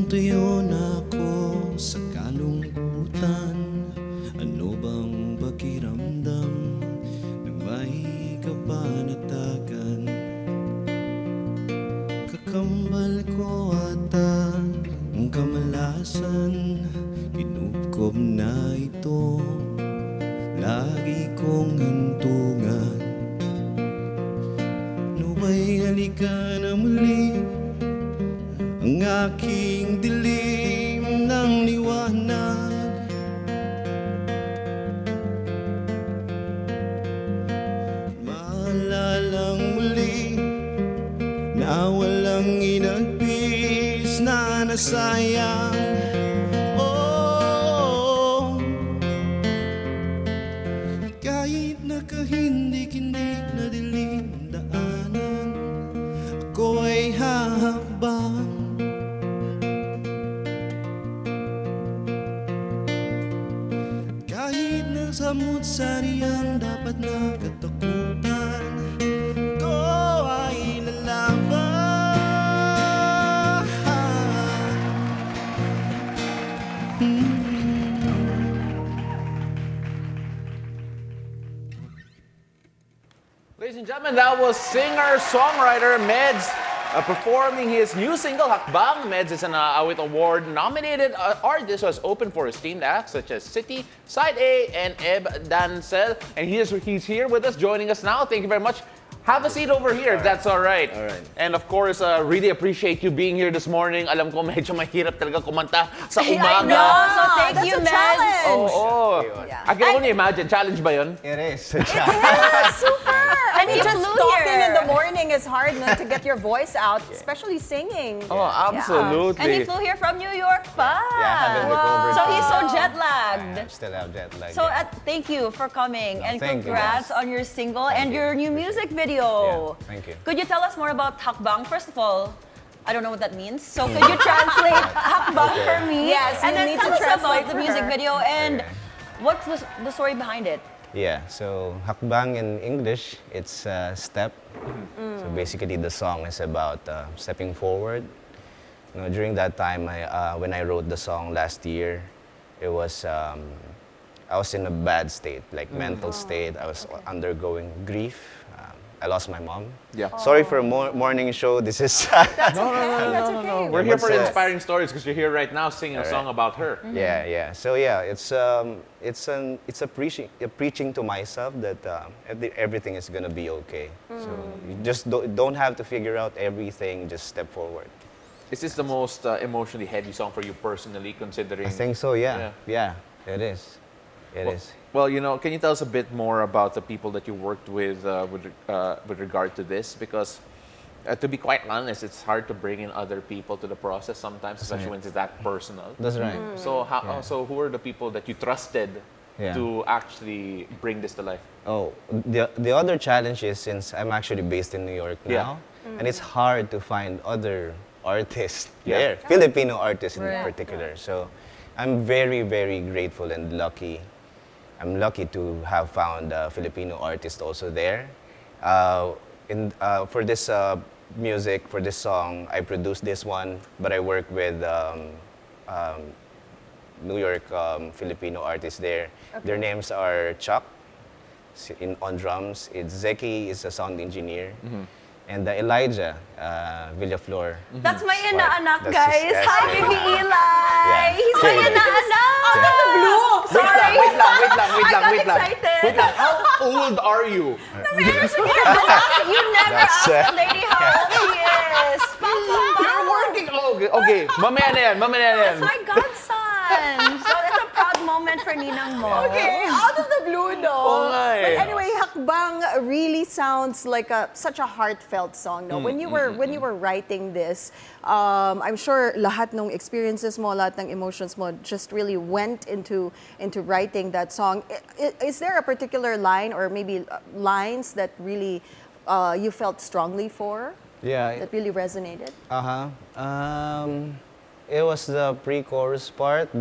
Tuyo na ako sa kalungkutan. Ano bang pakiramdam na may kapanatagan? Kakambal ko ata ang kamalasan. Kinupkob na ito, lagi kong hantungan. Nuba'y halika na muli ang aking dilim ng liwanag. Maalalang muli na walang inagpis na nasayang. Oh, kahit nakahindik-hindik na dilim daanan, ako ay hahakbang. Kahit nasamut-sari ang dapat na katakutan, ko ay lalaban. Ladies and gentlemen, that was singer-songwriter Meds performing his new single, Hakbang. Meds is an Awit Award-nominated artist who has opened for esteemed acts such as Sitti, Side A, and Ebe Dancel. And he's here with us, joining us now. Thank you very much. Have a seat over here, if that's all right. All right. And of course, really appreciate you being here this morning. Alam ko medyo mahirap talaga kumanta sa umaga. I know, so thank That's you, a Meds. challenge. Oo. Yeah. I can only imagine. Challenge ba yun? It is. Yeah, super. I mean, you just flew talking here. in the morning is hard no, to get your voice out, especially singing. Oh, absolutely. And he flew here from New York pa. Yeah, having recovered. So he's so jet I lagged. still have jet lag. So yeah. thank you for coming and thank you, congrats guys. on your single and you. your new music video. Yeah, thank you. Could you tell us more about Hakbang? First of all, I don't know what that means. So could you translate Hakbang Okay. for me? Yes, and you then need tell to us about translate the for music her. video and Okay. what's the story behind it? Yeah, so Hakbang in English, it's step. So basically the song is about stepping forward. You know, during that time, when I wrote the song last year, it was, I was in a bad state, like mental state. I was undergoing grief. I lost my mom. Yeah. Sorry for morning show. This is That's okay. We're here for What's, inspiring stories because you're here right now singing a song about her. Yeah. So yeah, it's a preaching to myself that everything is gonna be okay. So you just don't have to figure out everything. Just step forward. Is this the most emotionally heavy song for you personally, considering? I think so. Yeah. It is. It is. Well, you know, can you tell us a bit more about the people that you worked with regard to this? Because to be quite honest, it's hard to bring in other people to the process sometimes, especially when it's that personal. That's right. So so who are the people that you trusted Yeah. to actually bring this to life? Oh, the other challenge is, since I'm actually based in New York now, and it's hard to find other artists there, Filipino artists in particular. So I'm very, very grateful and lucky. I'm lucky to have found a Filipino artist also there. For this music, for this song, I produced this one, but I work with New York Filipino artists there. Their names are Chuck on drums. It's Zeki is a sound engineer. And Elijah Villaflor. That's my inaanak, That's guys. his- Hi, baby Eli. He's my Yeah. inaanak. Out of the blue. Sorry. Wait lang. I got excited. Wait lang. How old are you? You never That's, asked the lady how old she is. You're working. Oh, okay. Mamaya na yan. That's my godson. So it's a proud moment for Ninang Mo. Okay, out of the blue Oo though. nga eh. But anyway, Hakbang really sounds like such a heartfelt song. No? When you were writing this, I'm sure lahat ng experiences mo, lahat ng emotions mo just really went into writing that song. Is there a particular line or maybe lines that really you felt strongly for? Yeah. That really resonated? It was the pre-chorus part,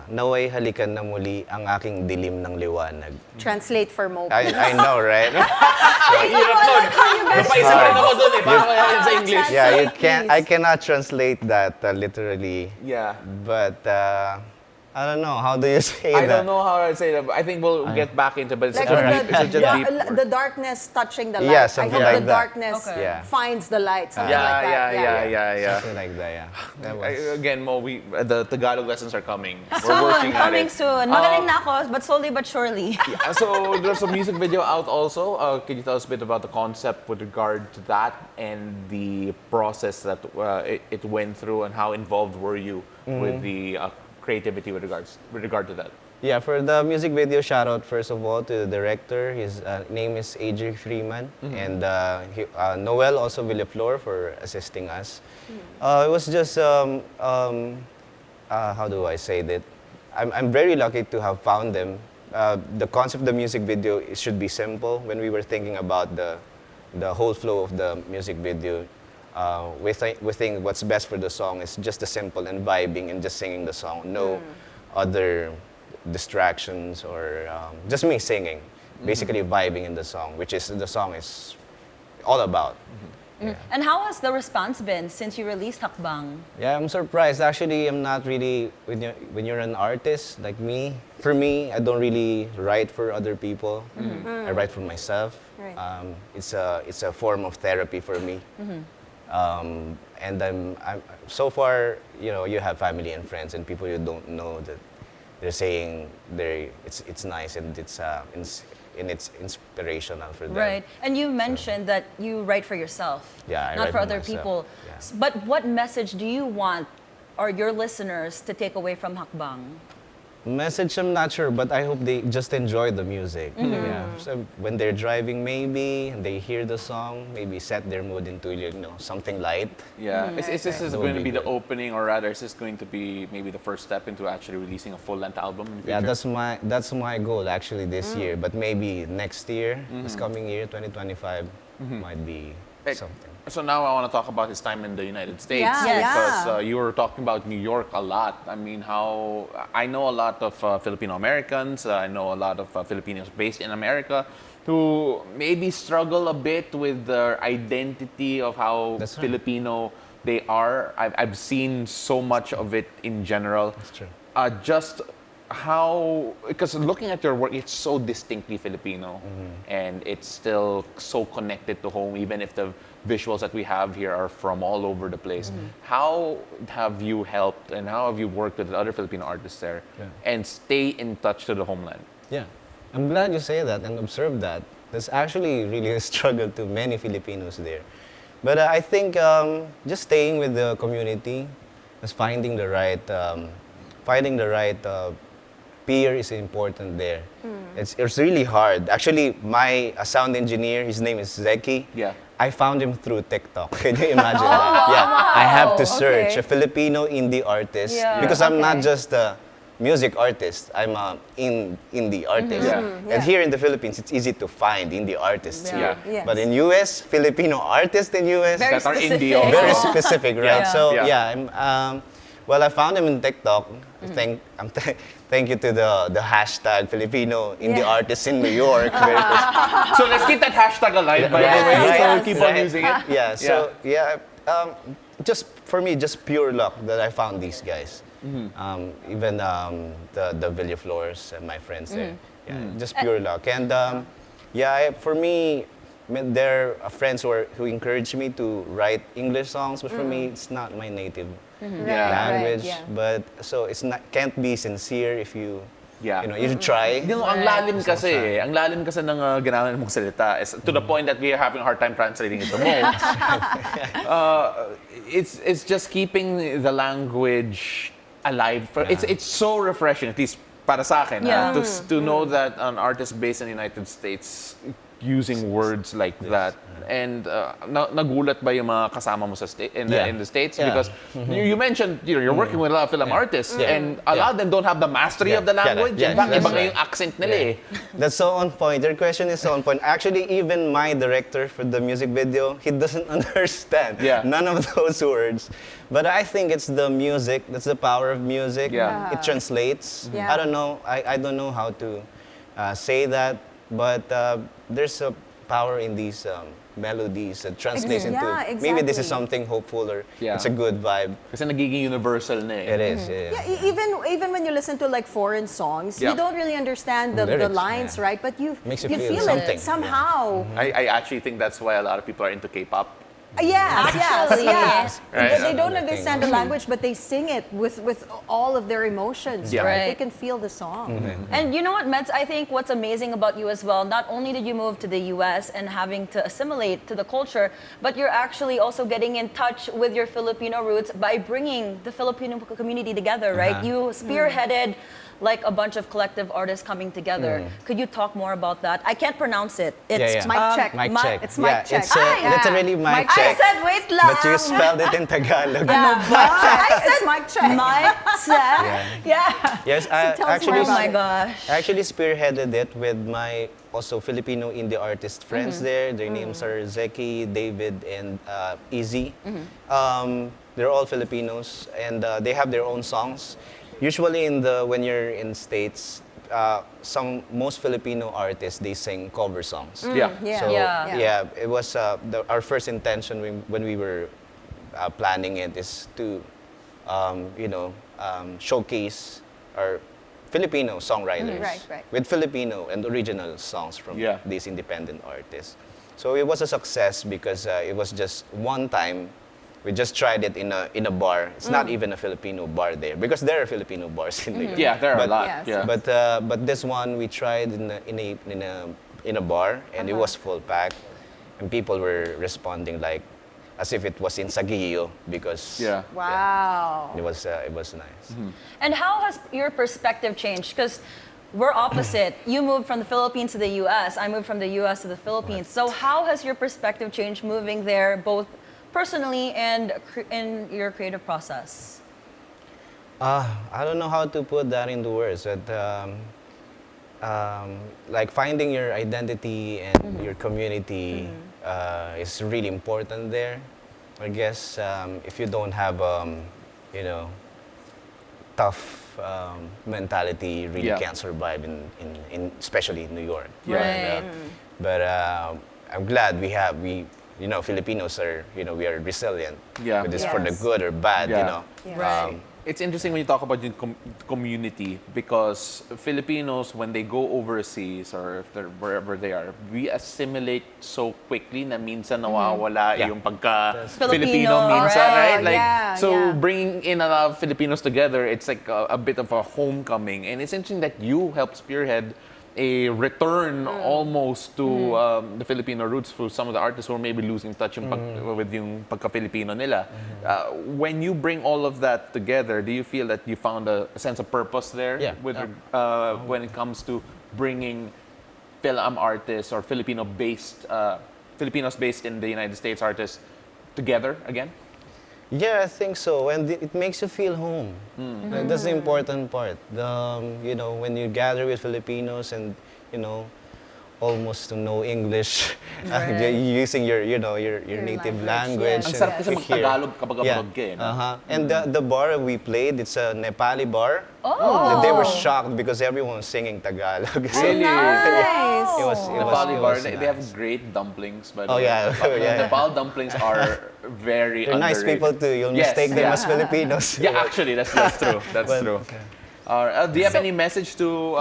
naway halikan na muli ang aking dilim ng liwanag. Translate for Mo. I know, right? Hirap nun. Napaisip rin ako dun eh. Paano kaya yun sa English? Yeah, Translate, I cannot translate that literally. Yeah. But I don't know, how do you say I that? don't know how to say that, but I think we'll get back into it, but it's Like such a Alright. deep, it's such a deep word. the darkness touching the light. Yeah, I something hope like the that. darkness Okay. Yeah. finds the light. Something Yeah, like that. yeah. Something like that, yeah. That was, Again, Mo, the Tagalog lessons are coming. We're working at Coming it. soon. Magaling na ako, but slowly but surely. So there's a music video out also. Can you tell us a bit about the concept with regard to that and the process that it went through, and how involved were you with the creativity with regard to that? yeah, for the music video, shout out first of all to the director. His name is AJ Freeman, and Noel also Villaflor for assisting us. It was just how do I say that? I'm very lucky to have found them. The concept of the music video, it should be simple. When we were thinking about the whole flow of the music video, we think what's best for the song is just the simple and vibing and just singing the song. No other distractions or just me singing. Basically vibing in the song, which is the song is all about. Yeah. And how has the response been since you released Hakbang? Yeah, I'm surprised. Actually, I'm not really, when you're an artist like me, for me, I don't really write for other people. I write for myself. Right. It's a form of therapy for me. And I'm so far, you have family and friends and people you don't know that they're saying it's nice and it's inspirational for them. Right. And you mentioned that you write for yourself, Yeah, I not write for for other myself. people. Yeah. But what message do you want or your listeners to take away from Hakbang? Message, I'm not sure, but I hope they just enjoy the music. Yeah. So when they're driving, maybe and they hear the song, maybe set their mood into something light. Yeah. Is this That going would to be be the good. opening, or rather, is this going to be maybe the first step into actually releasing a full-length album in the Yeah, future? that's my goal actually this year. But maybe next year, this coming year, 2025, might be Hey, something. So now I want to talk about his time in the United States, Yeah, Yes. because you were talking about New York a lot. I mean, I know a lot of Filipino Americans. I know a lot of Filipinos based in America who maybe struggle a bit with their identity of how That's right. Filipino they are. I've seen so much of it in general. That's true. Just how, because looking at your work, it's so distinctly Filipino, and it's still so connected to home, even if the visuals that we have here are from all over the place. How have you helped and how have you worked with other Filipino artists there and stay in touch to the homeland? Yeah, I'm glad you say that and observe that. There's actually really a struggle to many Filipinos there. But I think just staying with the community, just finding the right peer is important there. It's really hard. Actually, my sound engineer, his name is Zeki. Yeah. I found him through TikTok. Can you imagine that? Yeah, I have to search Okay. a Filipino indie artist Yeah. because I'm not Okay. just a music artist. I'm a indie artist. Yeah. And here in the Philippines, it's easy to find indie artists Yeah. here. Yes. But in US, Filipino artists in US, Very That are specific. indie also. very specific, right? Yeah. So Yeah. I'm. Well, I found him in TikTok. Thank you to the hashtag Filipino indie Yeah. artists in New York. Very specific. So let's keep that hashtag alive, by the Yes, way, so yes. we keep on using it. Yeah. So just for me, just pure luck that I found these guys. Even the Villaflors and my friends there. Yeah, just pure luck. And for me, there are friends who encourage me to write English songs, but for me, it's not my native Yeah. language. Right, yeah. But so it's not can't be sincere if you Yeah. you should try. Hindi, no, ang lalim kasi eh. Ang lalim kasi ng ginagawa mong salita. To the point that we are having a hard time translating it to mo. It's just keeping the language alive. It's so refreshing, at least para sa akin, Yeah. to know that an artist based in the United States using words like that. And nagulat ba yung mga kasama mo sa in the States? Yeah. Because you mentioned you're working with a lot of film artists, and a lot of them don't have the mastery of the language. In fact, iba nga yung accent nila eh. That's so on point. Your question is so on point. Actually, even my director for the music video, he doesn't understand none of those words. But I think it's the music. That's the power of music. Yeah. It translates. Yeah. I don't know. I don't know how to say that, but there's a power in these melodies that translates into maybe this is something hopeful or it's a good vibe. Kasi nagiging universal na eh. It is. Even when you listen to like foreign songs, you don't really understand the lyrics, lines, right? But you Makes you feel feel something. it somehow. I actually think that's why a lot of people are into K-pop. Yes, Actually, yes. Right. They don't understand the language, but they sing it with all of their emotions, Yeah. right? Right. They can feel the song. And you know what, Meds? I think what's amazing about you as well, not only did you move to the US and having to assimilate to the culture, but you're actually also getting in touch with your Filipino roots by bringing the Filipino community together, right? You spearheaded like a bunch of collective artists coming together. Could you talk more about that? I can't pronounce it. It's Mic check. Mic mic- check. It's mic check. It's literally mic I check. said, wait lang. But you spelled it in Tagalog. I It's said mic check. mic check. Yeah. Yes, I tell us more actually, Oh my gosh. I actually spearheaded it with my also Filipino indie artist friends there. Their names are Zeki, David, and Easy. They're all Filipinos, and they have their own songs. Usually, when you're in States, most Filipino artists they sing cover songs. Yeah. So Yeah. it was our first intention when we were planning it is to showcase our Filipino songwriters Right. with Filipino and original songs from these independent artists. So it was a success because it was just one time. We just tried it in a bar. It's not even a Filipino bar there because there are Filipino bars in the US. Yeah, there are a But- lot. Yes. Yeah. But this one we tried in a bar and it was full pack, and people were responding like as if it was in Saguillo because Wow. it was nice. And how has your perspective changed? Because we're opposite. You moved from the Philippines to the US. I moved from the US to the Philippines. So how has your perspective changed moving there, both personally and in your creative process? I don't know how to put that into words, but like finding your identity and your community is really important there. I guess if you don't have tough mentality, you really can't survive in especially in New York. Right. But I'm glad Filipinos are we are resilient. Yeah. Whether it's for the good or bad. Right. It's interesting when you talk about yung community because Filipinos, when they go overseas or if they're wherever they are, we assimilate so quickly na minsan nawawala yung pagka-Filipino minsan, right? Like, bringing in a lot of Filipinos together, it's like a bit of a homecoming. And it's interesting that you helped spearhead a return almost to the Filipino roots for some of the artists who are maybe losing touch with yung pagka-Filipino nila. When you bring all of that together, do you feel that you found a sense of purpose there when it comes to bringing film artists or Filipinos based in the United States artists together again? Yeah, I think so, and it makes you feel home. Like, that's the important part. When you gather with Filipinos and almost to know English, using your native language. Ang sarap kasi and hear- mag-Tagalog kapag abroad ka eh, no? And the bar we played, it's a Nepali bar. Oh. They were shocked because everyone was singing Tagalog. Really? Nice. Nepali bar, nice. they have great dumplings. By the Oh, way. yeah. Yeah. Nepal dumplings are very They're nice underrated. people too. You'll mistake them as Filipinos. Yeah, actually, that's true. That's true. Do you have any message to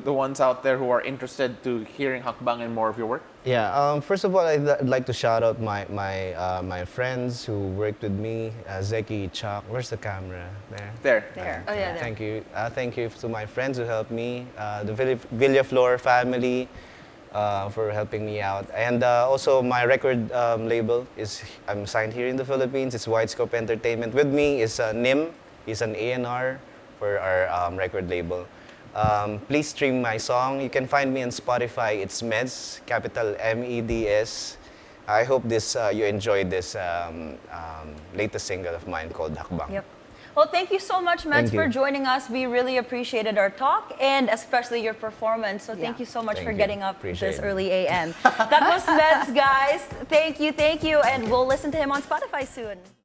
the ones out there who are interested to hearing Hakbang and more of your work? Yeah. First of all, I'd like to shout out my friends who worked with me, Zeki, Chuck. Where's the camera? There. There. Oh, yeah, there. Thank you. Thank you to my friends who helped me, the Villaflor family, for helping me out, and also my record label I'm signed here in the Philippines. It's Widescope Entertainment. With me is Nim. He's an A&R for our record label. Please stream my song. You can find me on Spotify. It's Meds, capital MEDS. I hope you enjoyed this latest single of mine called Hakbang. Yep. Well, thank you so much, Meds, Thank you. for joining us. We really appreciated our talk and especially your performance. So thank you so much Thank for you. getting up Appreciate this it. early AM. That was Meds, guys. Thank you, and we'll listen to him on Spotify soon.